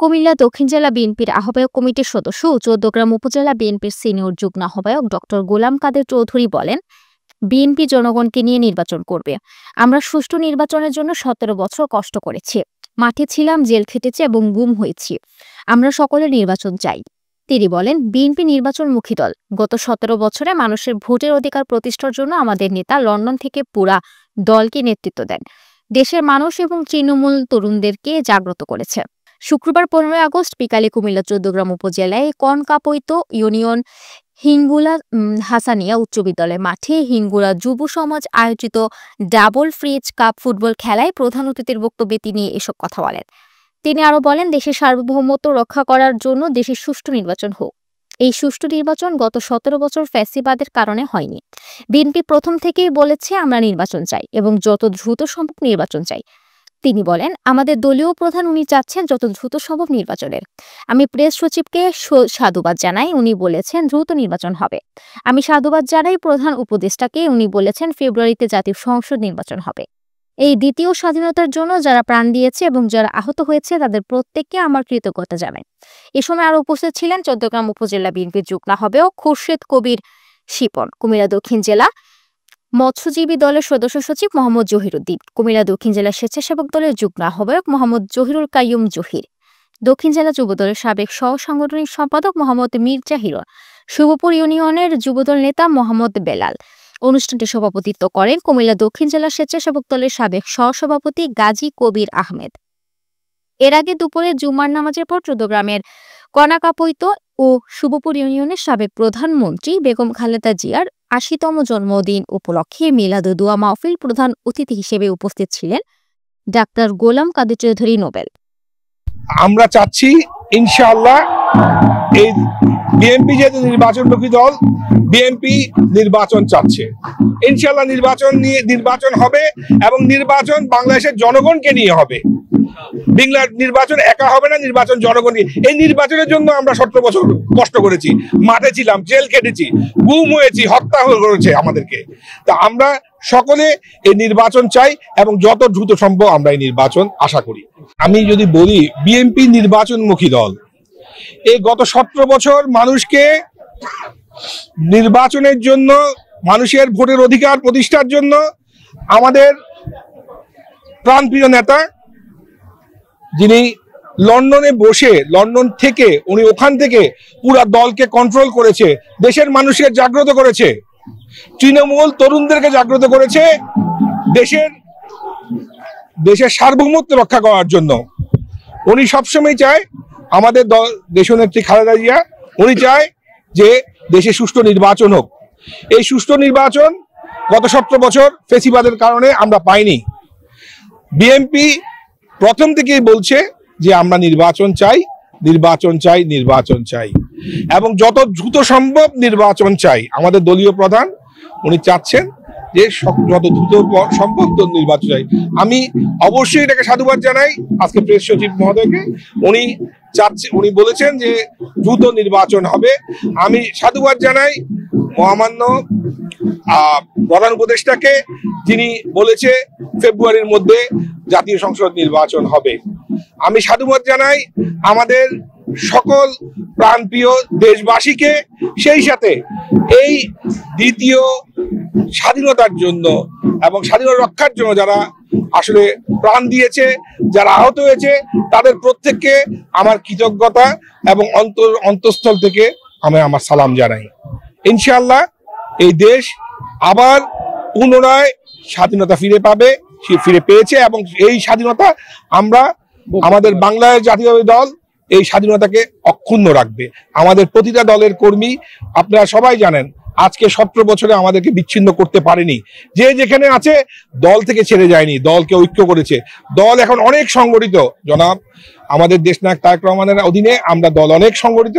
কুমিল্লা দক্ষিণ জেলা বিএনপির আহ্বায়ক কমিটির সদস্য ও চৌদ্দগ্রাম উপজেলা বিএনপির সিনিয়র যুগ্ম আহ্বায়ক ডক্টর গোলাম কাদের চৌধুরী বলেন, বিএনপি জনগণকে নিয়ে নির্বাচন করবে। আমরা সুষ্ঠু নির্বাচনের জন্য 17 বছর কষ্ট করেছি, মাঠে ছিলাম, জেল খেটেছি এবং গুম হয়েছি। আমরা সকলে নির্বাচন চাই। তিনি বলেন, বিএনপি নির্বাচনমুখী দল। গত 17 বছরে মানুষের ভোটের অধিকার প্রতিষ্ঠার জন্য আমাদের নেতা লন্ডন থেকে পুরা দলকে নেতৃত্ব দেন। দেশের মানুষ এবং তৃণমূল তরুণদেরকে জাগ্রত করেছে। শুক্রবার 15 আগস্ট বিকালে কুমিল্লা চৌদ্দগ্রাম উপজেলায় কনকাপৈত ইউনিয়ন হিঙ্গুলা হাসানিয়া উচ্চ বিদ্যালয় মাঠে হিঙ্গুলা যুব সমাজ আয়োজিত ডাবল ফ্রিজ কাপ ফুটবল খেলায় প্রধান অতিথির বক্তব্যে তিনি এসব কথা বলেন। তিনি আরো বলেন, দেশের সার্বভৌমত্ব রক্ষা করার জন্য দেশের সুষ্ঠু নির্বাচন হোক। এই সুষ্ঠু নির্বাচন গত 17 বছর ফ্যাসিবাদের কারণে হয়নি। বিএনপি প্রথম থেকেই বলেছে, আমরা নির্বাচন চাই এবং যত দ্রুত সম্ভব নির্বাচন চাই। তিনি বলেন, আমাদের দলীয় প্রধান উনি চাচ্ছেন যত দ্রুত সম্ভব নির্বাচনের। আমি প্রেস সচিবকে সাধুবাদ জানাই, উনি বলেছেন দ্রুত নির্বাচন হবে। আমি সাধুবাদ জানাই প্রধান উপদেষ্টাকে, উনি বলেছেন ফেব্রুয়ারিতে জাতীয় সংসদ নির্বাচন হবে। এই দ্বিতীয় স্বাধীনতার জন্য যারা প্রাণ দিয়েছে এবং যারা আহত হয়েছে তাদের প্রত্যেককে আমার কৃতজ্ঞতা জানাই। এ সময় আরো উপস্থিত ছিলেন চৌদ্দগ্রাম উপজেলা বিএনপির যুগ্ম আহ্বায়ক খুরশেদ কবির শিপন, কুমিল্লা দক্ষিণ জেলা মৎস্যজীবী দলের সদস্য সচিব মোহাম্মদ জহিরুদ্দিন, কুমিল্লা দক্ষিণ জেলা স্বেচ্ছাসেবক দলের যুগ্ম আহ্বায়ক মোহাম্মদ জহিরুল কাইয়ুম জহির, দক্ষিণ জেলা যুব দলের সাবেক সহ সাংগঠনিক সম্পাদক মোহাম্মদ মির্জা হিরণ, শুভপুর ইউনিয়নের যুবদল নেতা মোহাম্মদ বেলাল। অনুষ্ঠানটি সভাপতিত্ব করেন কুমিল্লা দক্ষিণ জেলা স্বেচ্ছাসেবক দলের সাবেক সহসভাপতি গাজী কবির আহমেদ। এর আগে দুপুরে জুমার নামাজের পর চৌদ্দগ্রামের কনাকাপৈত ও শুভপুর ইউনিয়নের সাবেক প্রধানমন্ত্রী বেগম খালেদা জিয়ার ৮০তম জন্মদিন উপলক্ষে মিলাদ দোয়া মাহফিল প্রধান অতিথি হিসেবে উপস্থিত ছিলেন ডাক্তার গোলাম কাদের চৌধুরী নোবেল। আমরা চাচ্ছি ইনশাআল্লাহ এই বিএনপি যেহেতু নির্বাচনমুখী দল, বিএনপি নির্বাচন চাচ্ছে, ইনশাআল্লাহ নির্বাচন হবে এবং নির্বাচন বাংলাদেশের জনগণকে নিয়ে হবে। নির্বাচন একা হবে না, নির্বাচন জনগণ নিয়ে। এই নির্বাচনের জন্য আমরা 17 বছর কষ্ট করেছি, মাঠে ছিলাম, জেল কেটেছি, গুম হয়েছি, হত্যা করেছে আমাদেরকে। তা আমরা সকলে এই নির্বাচন চাই এবং যত দ্রুত সম্ভব আমরা এই নির্বাচন আশা করি। আমি যদি বলি বিএনপি নির্বাচনমুখী দল, এই গত 17 বছর মানুষকে নির্বাচনের জন্য, মানুষের ভোটের অধিকার প্রতিষ্ঠার জন্য আমাদের প্রাণপ্রিয় নেতা, যিনি লন্ডনে বসে, লন্ডন থেকে উনি ওখান থেকে পুরো দলকে কন্ট্রোল করেছে, দেশের মানুষকে জাগ্রত করেছে, তৃণমূল তরুণদেরকে জাগ্রত করেছে দেশের সার্বভৌমত্ব রক্ষা করার জন্য। উনি সবসময় চায় আমাদের দেশনেত্রী খালেদা জিয়া, উনি চায় যে দেশে সুষ্ঠু নির্বাচন হোক। এই সুষ্ঠু নির্বাচন গত 17 বছর ফেসিবাদের কারণে আমরা পাইনি। বিএনপি প্রথম থেকেই বলছে যে আমরা নির্বাচন চাই, নির্বাচন চাই, নির্বাচন চাই এবং যত দ্রুত সম্ভব নির্বাচন চাই। আমাদের দলীয় প্রধান উনি চাচ্ছেন যে যত দ্রুত সম্ভব নির্বাচন চাই। আমি অবশ্যই এটাকে সাধুবাদ জানাই আজকে প্রেস সচিব মহোদয়কে, উনি বলেছেন যে দ্রুত নির্বাচন হবে। আমি সাধুবাদ জানাই মহামান্য প্রধান উপদেষ্টাকে, যিনি বলেছে ফেব্রুয়ারির মধ্যে জাতীয় সংসদ নির্বাচন হবে। আমি সাধুবাদ জানাই আমাদের সকল প্রাণপ্রিয় দেশবাসীকে, সেই সাথে এই দ্বিতীয় স্বাধীনতার জন্য এবং স্বাধীনতা রক্ষার জন্য যারা আসলে প্রাণ দিয়েছে, যারা আহত হয়েছে, তাদের প্রত্যেককে আমার কৃতজ্ঞতা এবং অন্তঃস্থল থেকে আমি আমার সালাম জানাই। ইনশাআল্লাহ এই দেশ আবার পুনরায় স্বাধীনতা ফিরে পেয়েছে এবং এই স্বাধীনতা আমরা, আমাদের বাংলাদেশ জাতীয়তাবাদী দল এই স্বাধীনতাকে অক্ষুণ্ণ রাখবে। আমাদের প্রতিটা দলের কর্মী, আপনারা সবাই জানেন, আজকে 17 বছরে আমাদেরকে বিচ্ছিন্ন করতে পারেনি। যে যেখানে আছে দল থেকে ছেড়ে যায়নি, দলকে ঐক্য করেছে। দল এখন অনেক সংগঠিত, জনাব আমাদের দেশনায়ক তারেক রহমানের অধীনে আমরা দল অনেক সংগঠিত।